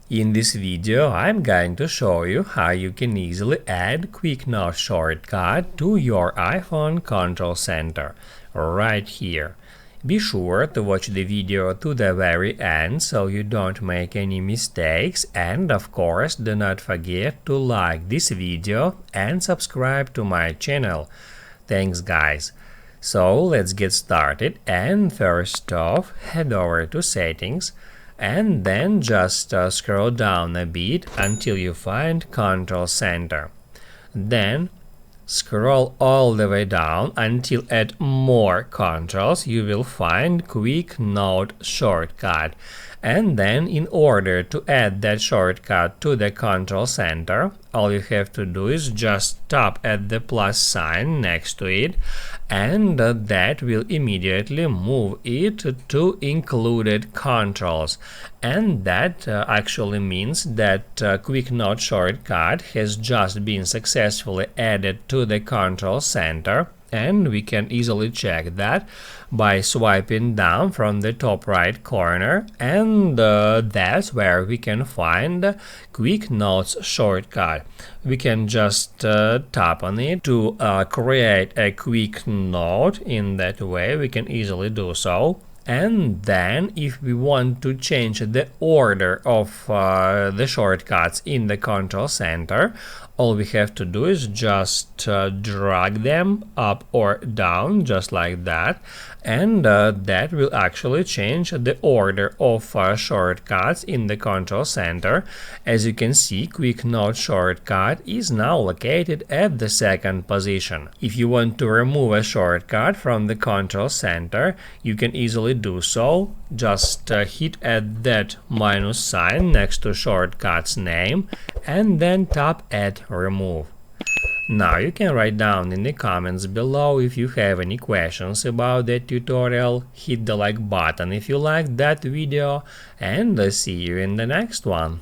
In this video, I'm going to show you how you can easily add Quick Note shortcut to your iPhone control center, right here. Be sure to watch the video to the very end so you don't make any mistakes, and of course do not forget to like this video and subscribe to my channel. Thanks guys! So let's get started, and first off head over to settings and then just scroll down a bit until you find Control Center. Then scroll all the way down until at More Controls you will find Quick Note shortcut. And then in order to add that shortcut to the control center, all you have to do is just tap at the plus sign next to it, and that will immediately move it to included controls. And that actually means that Quick Note shortcut has just been successfully added to the control center. And we can easily check that by swiping down from the top right corner, and that's where we can find Quick Notes shortcut. We can just tap on it to create a quick note. In that way we can easily do so. And then if we want to change the order of the shortcuts in the control center, all we have to do is just drag them up or down, just like that, and that will actually change the order of shortcuts in the control center. As you can see, Quick Note shortcut is now located at the second position. If you want to remove a shortcut from the control center, you can easily do so. Just hit at that minus sign next to shortcut's name and then tap at remove. Now you can write down in the comments below if you have any questions about that tutorial. Hit the like button if you liked that video, and see you in the next one.